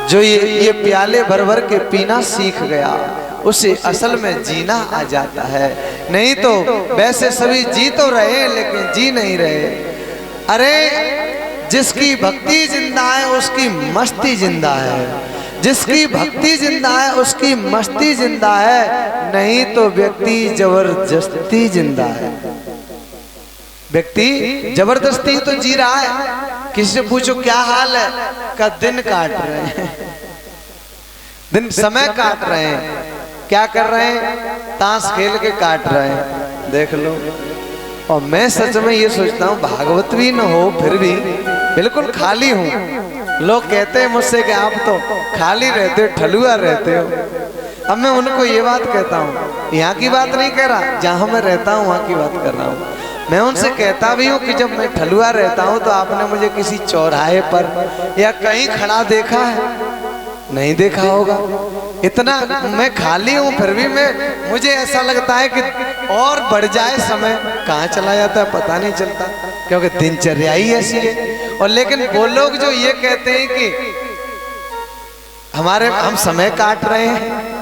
जो ये प्याले भर भर के पीना सीख गया उसे असल में जीना आ जाता है। नहीं तो वैसे सभी जी तो रहे लेकिन जी नहीं रहे। अरे जिसकी भक्ति जिंदा है उसकी मस्ती जिंदा है, जिसकी भक्ति जिंदा है उसकी मस्ती जिंदा है, नहीं तो व्यक्ति जबरदस्ती जिंदा है। व्यक्ति जबरदस्ती तो जी रहा है। किसी से पूछो क्या हाल है, का दिन काट रहे हैं, दिन समय काट रहे हैं। क्या कर रहे हैं? ताश खेल के काट रहे हैं, देख लो। और मैं सच में ये सोचता हूँ भागवत भी न हो फिर भी बिल्कुल खाली हूँ। लोग कहते हैं मुझसे कि आप तो खाली रहते हो, ठलुआ रहते हो। अब मैं उनको ये बात कहता हूँ, यहाँ की बात नहीं कह रहा, जहाँ मैं रहता हूँ वहाँ की बात कर रहा हूँ। मैं उनसे कहता भी हूँ कि जब मैं ठलुआ रहता हूँ तो आपने मुझे किसी चौराहे पर या कहीं खड़ा देखा है? नहीं देखा होगा। इतना मैं खाली हूँ फिर भी मुझे ऐसा लगता है कि और बढ़ जाए समय, कहाँ चला जाता है पता नहीं चलता, क्योंकि दिनचर्या ही ऐसी है। और लेकिन वो लोग जो ये कहते हैं कि हम समय काट रहे हैं,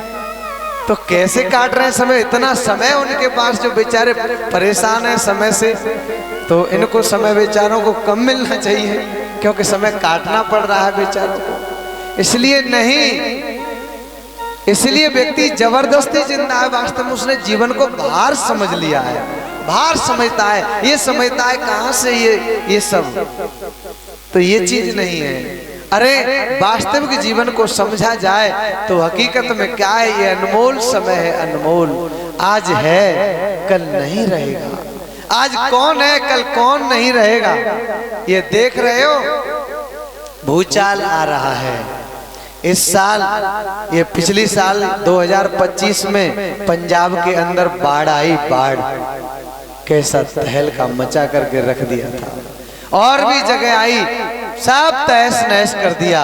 तो कैसे काट रहे हैं समय? इतना समय उनके पास जो बेचारे परेशान हैं समय से, तो इनको समय बेचारों को कम मिलना चाहिए, क्योंकि समय काटना पड़ रहा है बेचारों को। इसलिए नहीं, इसलिए व्यक्ति जबरदस्ती जिंदा है। वास्तव में उसने जीवन को भार समझ लिया है, भार समझता है, ये समझता है कहाँ से ये सब, तो ये चीज नहीं है। अरे वास्तविक जीवन को समझा जाए तो हकीकत में क्या है? ये अनमोल समय है, अनमोल। आज है कल नहीं रहेगा, आज कौन है कल कौन नहीं रहेगा। ये देख रहे हो भूचाल आ रहा है इस साल, ये पिछली साल 2025 में पंजाब के अंदर बाढ़ आई। बाढ़ कैसा तहलका मचा करके रख दिया था, और भी जगह आई, सब तहस नहस कर दिया।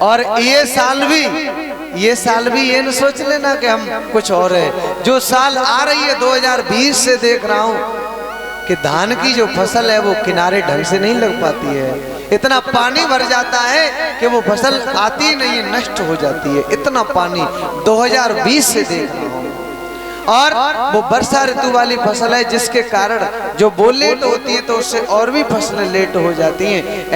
और ये साल भी ये न सोच लेना कि हम कुछ और है। जो साल आ रही है 2020 से देख रहा हूं कि धान की जो फसल है वो किनारे ढंग से नहीं लग पाती है। इतना पानी भर जाता है कि वो फसल आती नहीं है, नष्ट हो जाती है। इतना पानी 2020 से देख रहा हूं। और वो वर्षा ऋतु वाली फसल है जिसके कारण जो वो लेट होती है तो उससे और भी फसलें लेट हो जाती हैं।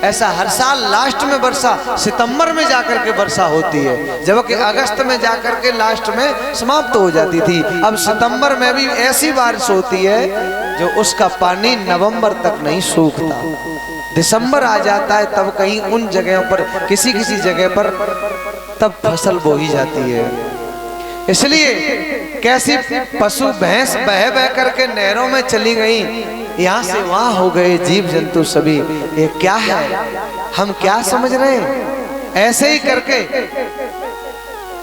ऐसा हर साल लास्ट में वर्षा, सितंबर में जाकर के वर्षा होती है, जबकि अगस्त में जाकर के लास्ट में समाप्त हो जाती थी। अब सितंबर में भी ऐसी बारिश होती है जो उसका पानी नवंबर तक नहीं सूखता। दिसंबर आ जाता है तब कहीं उन जगहों पर, किसी जगह पर तब फसल बोई जाती है। इसलिए कैसी पशु भैंस बह बह करके नहरों में चली गई, यहाँ से वहां हो गए जीव जंतु सभी। ये क्या है? हम क्या समझ रहे हैं? ऐसे ही करके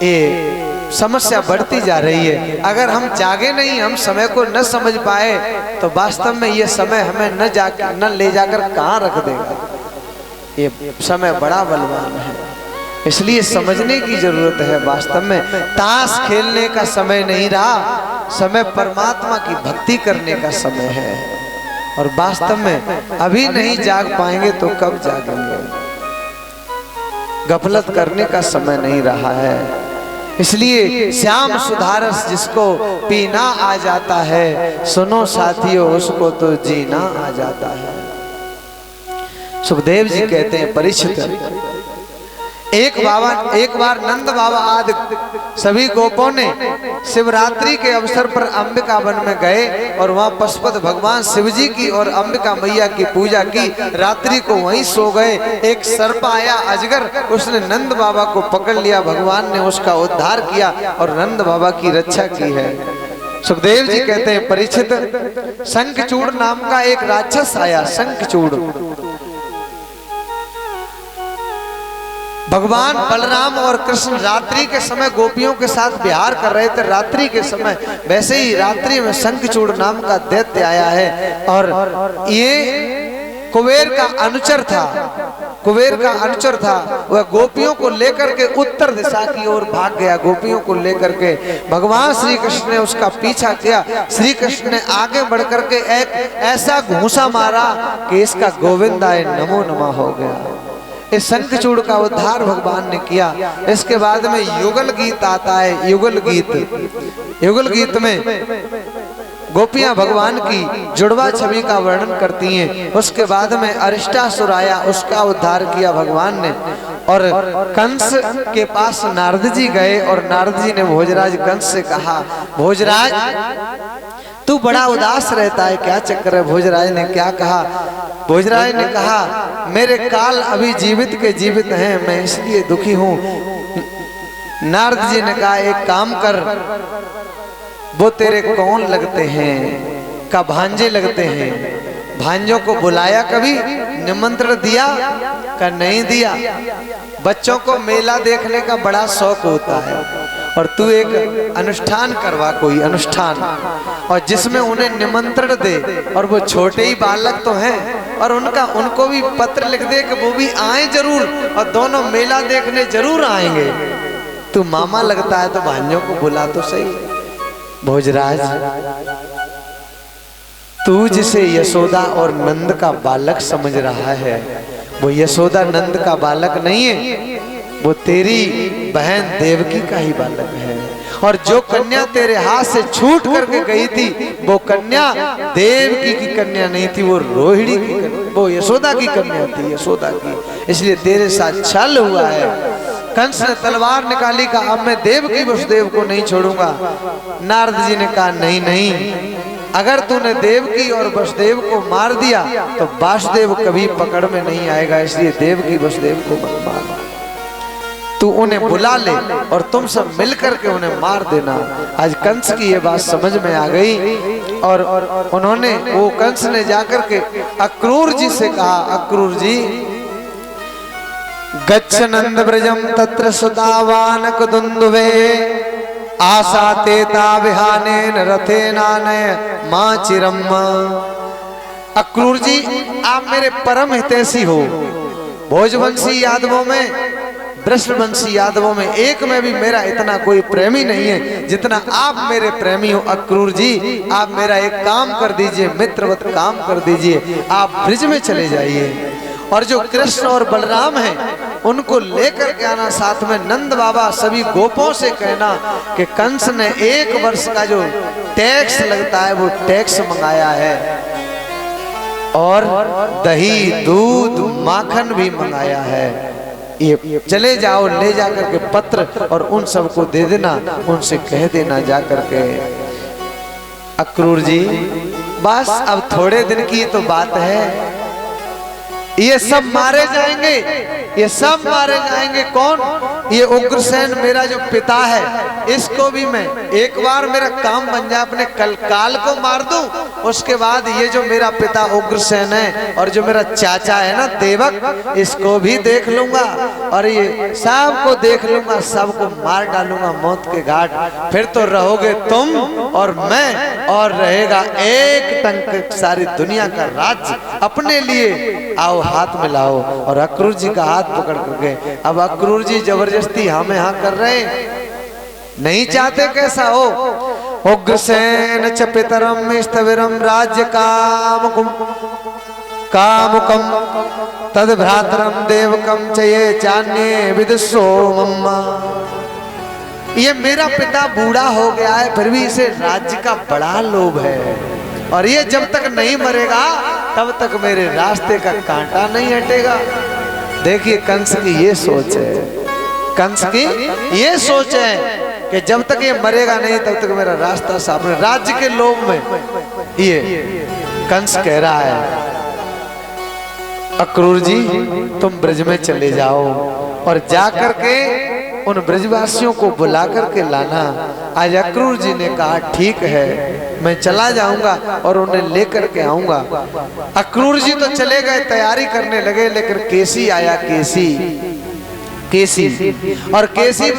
ये समस्या बढ़ती जा रही है। अगर हम जागे नहीं, हम समय को न समझ पाए, तो वास्तव में ये समय हमें न ले जाकर कहाँ रख देगा। ये समय बड़ा बलवान है, इसलिए समझने की जरूरत है। वास्तव में ताश खेलने का समय नहीं रहा, समय परमात्मा की भक्ति करने का समय है। और वास्तव में अभी नहीं जाग पाएंगे तो कब जागेंगे? गफलत करने का समय नहीं रहा है। इसलिए श्याम सुधारस जिसको पीना आ जाता है, सुनो साथियों उसको तो जीना आ जाता है। सुखदेव जी कहते हैं परीक्षित, एक बार नंद बाबा आदि सभी गोपों ने शिवरात्रि के अवसर पर अंबिका वन में गए और वहां पशुपति भगवान शिव जी की और अंबिका मैया की पूजा की। रात्रि को वहीं सो गए। एक सर्प आया, अजगर, उसने नंद बाबा को पकड़ लिया। भगवान ने उसका उद्धार किया और नंद बाबा की रक्षा की है। सुखदेव जी कहते हैं परीक्षित, शंखचूड़ नाम का एक राक्षस आया। शंखचूड़ भगवान बलराम और कृष्ण रात्रि के समय गोपियों के साथ विहार कर रहे थे। रात्रि के समय वैसे ही रात्रि में शंखचूड़ नाम का दैत्य आया है और ये कुबेर का अनुचर था। वह गोपियों को लेकर के उत्तर दिशा की ओर भाग गया। गोपियों को लेकर के भगवान श्री कृष्ण ने उसका पीछा किया। श्री कृष्ण ने आगे बढ़ करके एक ऐसा घूंसा मारा कि इसका गोविंदाय नमो नमः हो गया। इस शंखचूड़ का उद्धार भगवान ने किया। इसके बाद में युगल गीत आता है। युगल गीत में गोपियां भगवान की जुड़वा छवि का वर्णन करती हैं। उसके बाद में अरिष्टासुर आया, उसका उद्धार किया भगवान ने। और कंस के पास नारद जी गए और नारद जी ने भोजराज कंस से कहा, भोजराज तू बड़ा उदास रहता है, क्या चक्कर है? भोजराज ने क्या कहा? भोजराज ने कहा, मेरे काल अभी जीवित के जीवित हैं, मैं इसलिए दुखी हूँ। नारद जी ने कहा, एक काम कर, वो तेरे कौन लगते हैं? का भांजे लगते हैं। भांजों को बुलाया, कभी निमंत्रण दिया? का नहीं दिया। बच्चों को मेला देखने का बड़ा शौक होता है, और तू एक अनुष्ठान करवा, कोई अनुष्ठान, और जिसमें उन्हें निमंत्रण दे। और वो छोटे ही बालक तो हैं, और उनको भी पत्र लिख दे कि वो भी आए जरूर, और दोनों मेला देखने जरूर आएंगे। तू मामा लगता है तो भांजों को बुला तो सही। भोजराज, तू जिसे यशोदा और नंद का बालक समझ रहा है, वो यशोदा नंद का बालक नहीं है, वो तेरी बहन देवकी का ही बालक है। और जो कन्या तेरे हाथ से छूट करके गई थी, वो कन्या देवकी की कन्या नहीं थी, वो रोहिणी की कन्या, वो यशोदा की कन्या थी, यशोदा की। इसलिए तेरे साथ छल हुआ है। कंस ने तलवार निकाली, कहा अब मैं देवकी वसुदेव को नहीं छोड़ूंगा। नारद जी ने कहा, नहीं नहीं, अगर तूने देवकी और वसुदेव को मार दिया तो वासुदेव कभी पकड़ में नहीं आएगा, इसलिए देवकी वसुदेव को मत मार। तू उन्हें बुला ले और तुम सब मिलकर के उन्हें मार देना। आज कंस की ये बात समझ में आ गई, और उन्होंने, वो कंस ने जाकर के अक्रूर जी से कहा, अक्रूर जी, गच्छ नंद ब्रजम तत्र सुतावानक दुंदुभे आसातेता विहानेन रथेनानय मां चिरम। अक्रूर जी, आप मेरे परम हितैषी हो। भोजवंशी यादवों में, वृषभवंशी यादवों में, एक में भी मेरा इतना कोई प्रेमी नहीं है जितना आप मेरे प्रेमी हो। अक्रूर जी, आप मेरा एक काम कर दीजिए, मित्रवत काम कर दीजिए, आप ब्रिज में चले जाइए, और जो कृष्ण और बलराम हैं उनको लेकर के आना, साथ में नंद बाबा सभी गोपों से कहना कि कंस ने 1 वर्ष का जो टैक्स लगता है वो टैक्स मंगाया है, और दही दूध माखन भी मंगाया है। ये चले जाओ, ले जाकर के पत्र और उन सबको दे देना, उनसे कह देना जाकर के। अक्रूर जी, बस अब थोड़े दिन की तो बात है, ये सब मारे जाएंगे, ये सब मारे जाएंगे। कौन? ये उग्रसेन मेरा जो पिता है, इसको भी मैं एक बार मेरा काम बन जाए, अपने काल को मार दूं, उसके बाद ये जो मेरा पिता उग्रसेन है और जो मेरा चाचा है ना देवक, इसको भी देख लूंगा, और ये सबको देख लूंगा, सबको मार डालूंगा मौत के घाट। फिर तो रहोगे तुम और मैं, और रहेगा एक टंक सारी दुनिया का राज्य अपने लिए। आओ हाथ मिलाओ। और अक्रूर जी का हाथ पकड़ करके, अब अक्रूर जी जबरदस्ती हम यहाँ कर रहे हैं, नहीं चाहते कैसा हो। उग्रसेन च पितरम स्थविरम राज्य कामकुम कामुकम तद भ्रातरम देवकम च ये चान्ये विदुषो मम्मा। ये मेरा पिता बूढ़ा हो गया है, फिर भी इसे राज्य का बड़ा लोभ है, और ये जब तक नहीं मरेगा तब तक मेरे रास्ते का कांटा नहीं हटेगा। देखिए कंस की ये सोच है, कंस की ये सोच है कि जब तक ये मरेगा नहीं तब तक मेरा रास्ता साफ है। राज्य के लोभ में ये कंस कह रहा है, अक्रूर जी तुम ब्रज में चले जाओ और जाकर के उन ब्रजवासियों को बुला करके लाना। आज अक्रूर जी ने कहा ठीक है, मैं चला जाऊंगा और उन्हें लेकर के आऊंगा। अक्रूर जी तो चले गए, तैयारी करने लगे, लेकिन केसी आया। केसी और केसी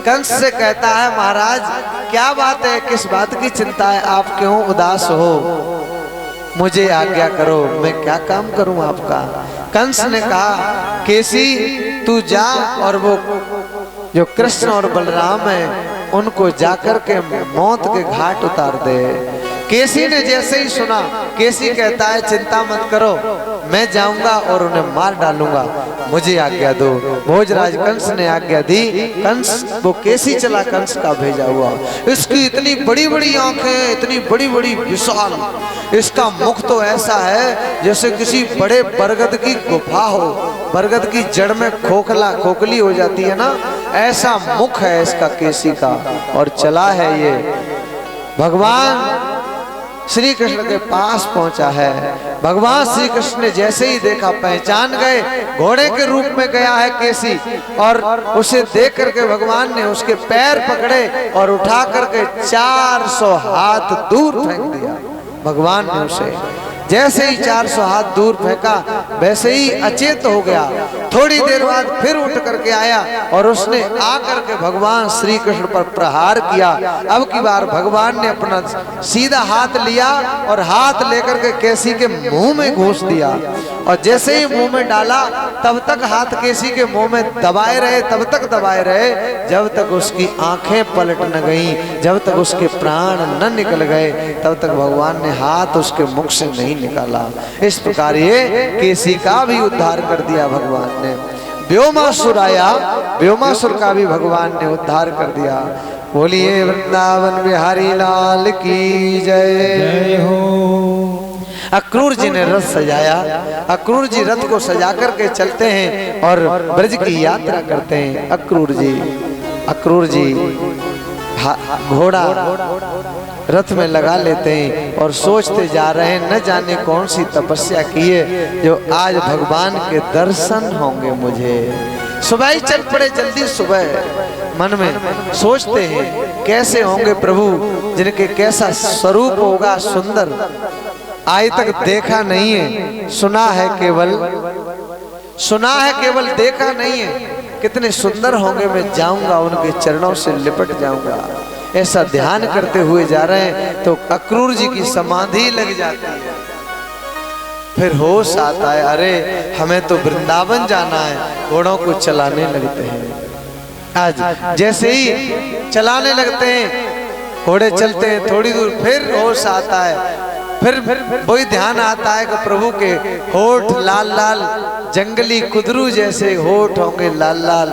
कंस से कहता है, महाराज क्या बात है, किस बात की चिंता है, आप क्यों उदास हो, मुझे आज्ञा करो, मैं क्या काम करूं आपका। कंस ने कहा, केसी तू जा और वो जो कृष्ण और बलराम है उनको जाकर के मौत के घाट उतार दे। केसी ने जैसे ही सुना, केसी कहता है चिंता मत करो, मैं जाऊंगा और उन्हें मार डालूंगा, मुझे आज्ञा दो। भोजराज कंस ने आज्ञा दी। कंस वो केसी चला, कंस का भेजा हुआ। इसकी इतनी बड़ी बड़ी आंखें, इतनी बड़ी बड़ी विशाल, इसका मुख तो ऐसा है जैसे किसी बड़े बरगद की गुफा हो, बरगद की जड़ में खोखली हो जाती है ना, ऐसा मुख है इसका केसी का। और चला है ये भगवान श्री कृष्ण के पास पहुंचा है। भगवान श्री कृष्ण ने जैसे ही देखा पहचान गए, घोड़े के रूप में गया है केसी, और उसे देख करके भगवान ने उसके पैर पकड़े और उठा करके 400 हाथ दूर फेंक दिया। भगवान ने उसे जैसे ही 400 हाथ दूर फेंका वैसे ही अचेत हो गया। थोड़ी देर बाद फिर उठ करके आया और उसने आकर के भगवान श्री कृष्ण पर प्रहार किया। अब की बार भगवान ने अपना सीधा हाथ लिया और हाथ लेकर के केसी के मुंह में घुस दिया, और जैसे ही मुंह में डाला तब तक हाथ केसी के मुंह में दबाए रहे, तब तक दबाए रहे जब तक उसकी आंखें पलट न गईं, जब तक उसके प्राण न निकल गए, तब तक भगवान ने हाथ उसके मुख से नहीं निकाला। इस प्रकार ये केसी का भी उद्धार कर दिया भगवान ने। व्योमासुर आया, व्योमासुर का भी भगवान ने उद्धार कर दिया। बोलिए वृंदावन बिहारी लाल की जय हो। अक्रूर जी ने रथ सजाया। अक्रूर जी रथ को सजा करके चलते हैं और ब्रज की यात्रा करते हैं। अक्रूर जी घोड़ा रथ में लगा लेते हैं और सोचते जा रहे हैं, न जाने कौन सी तपस्या की है जो आज भगवान के दर्शन होंगे मुझे। सुबह ही चल पड़े, जल्दी सुबह मन में सोचते हैं कैसे होंगे प्रभु, जिनके कैसा स्वरूप होगा सुंदर, आज तक देखा नहीं है, सुना है केवल, देखा नहीं है। कितने सुंदर होंगे, मैं जाऊंगा उनके चरणों से लिपट जाऊंगा। ऐसा ध्यान करते हुए जा रहे हैं तो अक्रूर जी की समाधि लग जाती है। फिर होश आता है, अरे हमें तो वृंदावन जाना है। घोड़ों को चलाने लगते हैं। आज जैसे ही चलाने लगते हैं, घोड़े चलते हैं थोड़ी दूर, फिर होश आता है, फिर वही ध्यान आता है कि प्रभु के होठ लाल लाल, जंगली कुदरू जैसे होठ होंगे लाल लाल,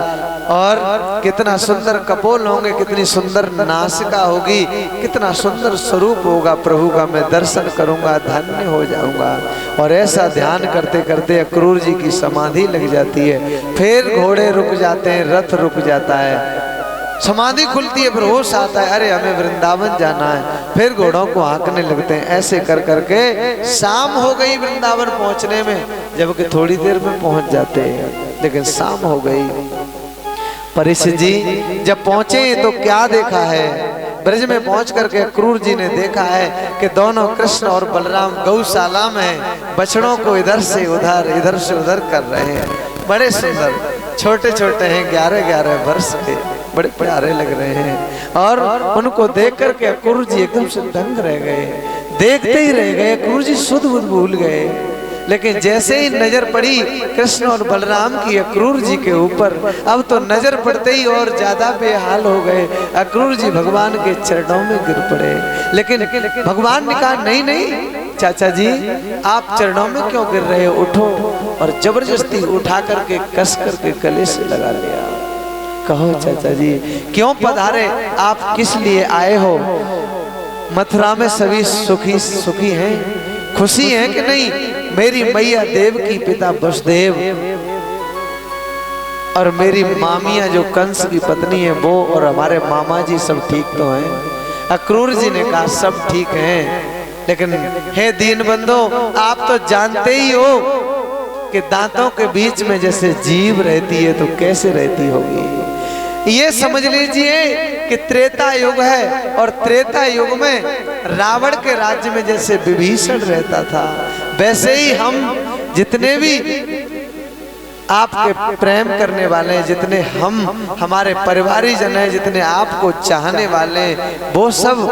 और कितना सुंदर कपोल होंगे, कितनी सुंदर नासिका होगी, कितना सुंदर स्वरूप होगा प्रभु का, मैं दर्शन करूंगा, धन्य हो जाऊंगा। और ऐसा ध्यान करते करते अक्रूर जी की समाधि लग जाती है। फिर घोड़े रुक जाते हैं, रथ रुक जाता है, समाधि खुलती है, फिर होश आता है, अरे हमें वृंदावन जाना है। फिर घोड़ों को हाँकने लगते हैं। ऐसे कर करके शाम हो गई वृंदावन पहुंचने में, जबकि थोड़ी देर में पहुंच जाते हैं, लेकिन शाम हो गई। परीक्षित जी जब पहुंचे तो क्या देखा है, ब्रज में पहुंच करके अक्रूर जी ने देखा है कि दोनों कृष्ण और बलराम गौशाला में बछड़ों को इधर से उधर कर रहे हैं। बड़े सुंदर छोटे छोटे हैं, 11-11 वर्ष के, बड़े प्यारे लग रहे हैं। और उनको देख करके अक्रूर जी एकदम से दंग रह गए, देखते ही रह गए। अक्रूर जी सुध बुध भूल गए, लेकिन जैसे ही नजर पड़ी कृष्ण और बलराम की अक्रूर जी के ऊपर, अब तो नजर पड़ते ही और ज्यादा बेहाल हो गए। अक्रूर जी भगवान के चरणों में गिर पड़े, लेकिन भगवान ने कहा नहीं नहीं चाचा जी, आप चरणों में क्यों गिर रहे हो, उठो। और जबरदस्ती उठा करके कस करके गले से लगा लिया। कहो चाचा जी क्यों पधारे, आप किस लिए आए हो? मथुरा में सभी सुखी हैं, खुशी है कि नहीं? मेरी मैया देव की पिता वसुदेव और मेरी मामिया जो कंस की पत्नी है वो, और हमारे मामा जी सब ठीक तो हैं? अक्रूर जी ने कहा सब ठीक हैं, लेकिन हे दीनबंधो आप तो जानते ही हो कि दांतों के बीच में जैसे जीभ रहती है तो कैसे रहती होगी। ये समझ लीजिए कि त्रेता युग है, और त्रेता युग में रावण के राज्य में जैसे विभीषण रहता था, वैसे ही हम जितने भी आपके प्रेम करने वाले हैं, जितने हम हमारे परिवारीजन हैं, जितने आपको चाहने वाले हैं, वो सब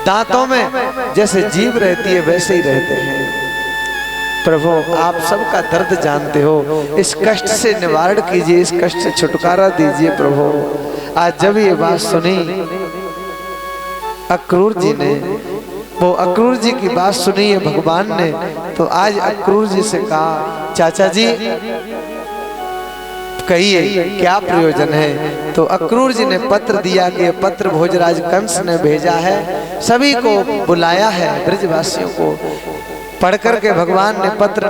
दांतों में जैसे जीभ रहती है वैसे ही रहते हैं। प्रभु आप सबका दर्द जानते हो, इस कष्ट से निवारण कीजिए, इस कष्ट से छुटकारा दीजिए प्रभु। आज जब ये बात सुनी अक्रूर जी ने वो अक्रूर जी की बात सुनी है भगवान ने, तो आज अक्रूर जी से कहा चाचा जी कहिए क्या प्रयोजन है। तो अक्रूर जी ने पत्र दिया कि पत्र भोजराज कंस ने भेजा है, सभी को बुलाया है, ब्रजवासियों को। पढ़ करके भगवान ने पत्र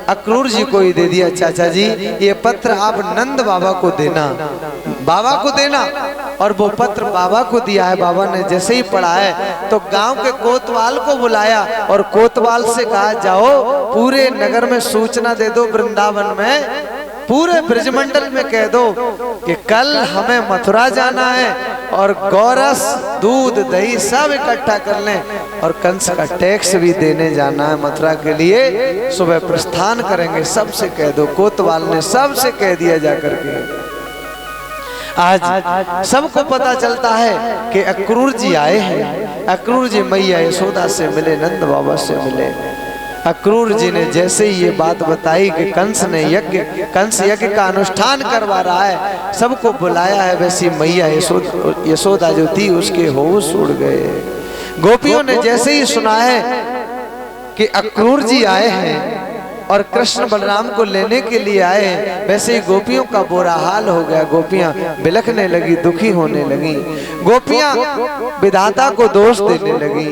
अक्रूर जी को ही दे दिया, चाचा जी ये पत्र आप नंद बाबा को देना, बाबा को देना। और वो पत्र बाबा को दिया है। बाबा ने जैसे ही पढ़ा है तो गांव के कोतवाल को बुलाया और कोतवाल से कहा जाओ पूरे नगर में सूचना दे दो, वृंदावन में पूरे ब्रजमंडल में कह दो कि कल हमें मथुरा जाना है और गौरस दूध दही सब इकट्ठा कर लें और कंस का टैक्स भी देने जाना है मथुरा के लिए, सुबह प्रस्थान करेंगे, सबसे कह दो। कोतवाल ने सबसे कह दिया जाकर के। आज सबको पता चलता है कि अक्रूर जी आए हैं। अक्रूर जी मैया यशोदा से मिले, नंद बाबा से मिले। अक्रूर जी ने जैसे ही ये बात बताई कि कंस यज्ञ का अनुष्ठान करवा रहा है, सबको बुलाया है, वैसी मैया यशोदा जो थी उसके होश उड़ गए। गोपियों ने जैसे ही सुना है कि अक्रूर जी आए हैं और कृष्ण बलराम को लेने के लिए आए हैं, वैसे ही गोपियों का बुरा हाल हो गया। गोपियां बिलखने लगी, दुखी होने लगी, गोपियां विधाता को दोष देने लगी।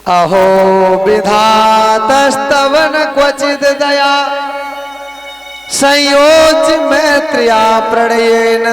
अहो विधातस्तवन क्वचिद दया संयोज मैत्रिया प्रणयेन